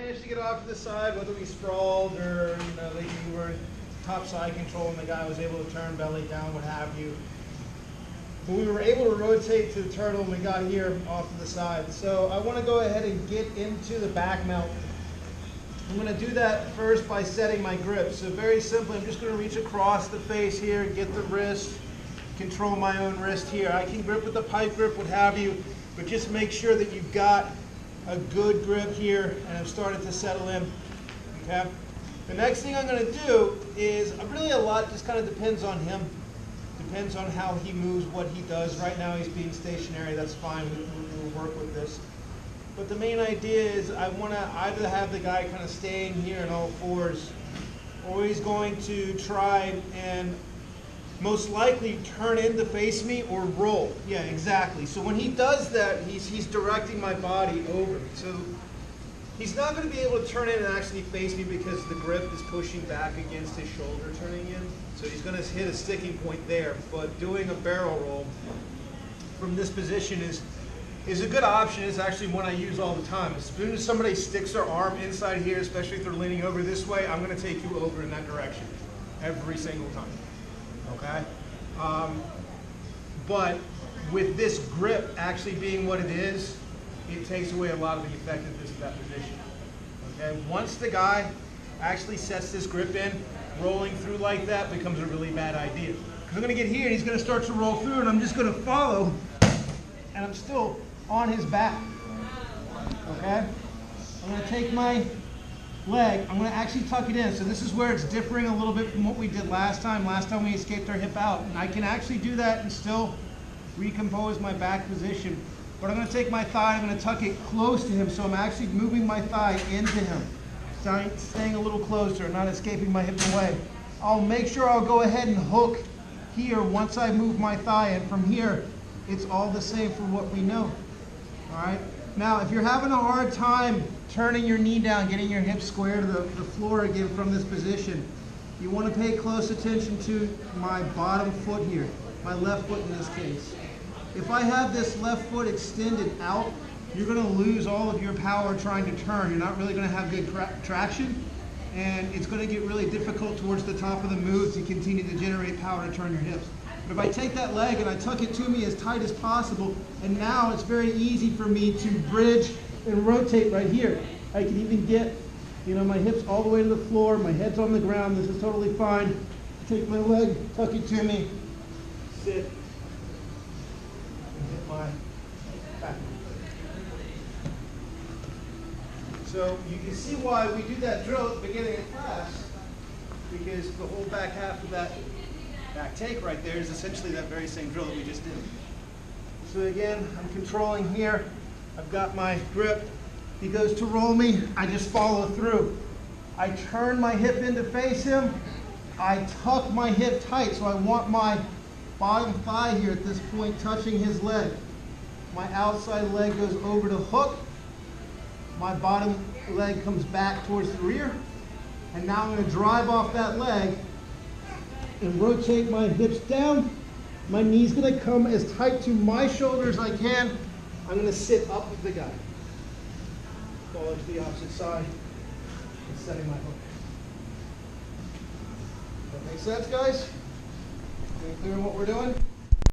managed to get off to the side, whether we sprawled or we were top side control and the guy was able to turn belly down, what have you. But we were able to rotate to the turtle and we got here off to the side. So I want to go ahead and get into the back mount. I'm going to do that first by setting my grip. So very simply, I'm just going to reach across the face here, get the wrist, control my own wrist here. I can grip with the pipe grip, what have you, but just make sure that you've got a good grip here and I've started to settle in. Okay. The next thing I'm going to do is really a lot just kind of depends on him. Depends on how he moves, what he does. Right now he's being stationary, that's fine, we'll work with this. But the main idea is I want to either have the guy kind of staying here in all fours, or he's going to try and most likely turn in to face me or roll. Yeah, exactly. So when he does that, he's directing my body over. So he's not going to be able to turn in and actually face me because the grip is pushing back against his shoulder turning in. So he's going to hit a sticking point there. But doing a barrel roll from this position is a good option. It's actually one I use all the time. As soon as somebody sticks their arm inside here, especially if they're leaning over this way, I'm going to take you over in that direction every single time. Okay? But with this grip actually being what it is, it takes away a lot of the effectiveness of that position. Okay? Once the guy actually sets this grip in, rolling through like that becomes a really bad idea. Because I'm going to get here and he's going to start to roll through and I'm just going to follow and I'm still on his back. Okay? I'm going to take my leg, I'm going to actually tuck it in. So this is where it's differing a little bit from what we did last time. Last time we escaped our hip out. And I can actually do that and still recompose my back position. But I'm going to take my thigh, I'm going to tuck it close to him. So I'm actually moving my thigh into him. Staying a little closer, not escaping my hip away. I'll make sure I'll go ahead and hook here once I move my thigh. And from here, it's all the same for what we know. All right? Now, if you're having a hard time turning your knee down, getting your hips square to the floor again from this position, you want to pay close attention to my bottom foot here, my left foot in this case. If I have this left foot extended out, you're going to lose all of your power trying to turn. You're not really going to have good traction, and it's going to get really difficult towards the top of the move to continue to generate power to turn your hips. But if I take that leg and I tuck it to me as tight as possible, and now it's very easy for me to bridge and rotate right here. I can even get, my hips all the way to the floor, my head's on the ground, this is totally fine. Take my leg, tuck it to me, sit, and hit my back. So you can see why we do that drill at the beginning of class, because the whole back half of that back take right there is essentially that very same drill that we just did. So again, I'm controlling here. I've got my grip. He goes to roll me, I just follow through. I turn my hip in to face him. I tuck my hip tight, so I want my bottom thigh here at this point touching his leg. My outside leg goes over to hook. My bottom leg comes back towards the rear. And now I'm going to drive off that leg and rotate my hips down. My knee's going to come as tight to my shoulder as I can. I'm going to sit up with the guy. Fall to the opposite side and setting my hook. That makes sense, guys? Are you clear on what we're doing?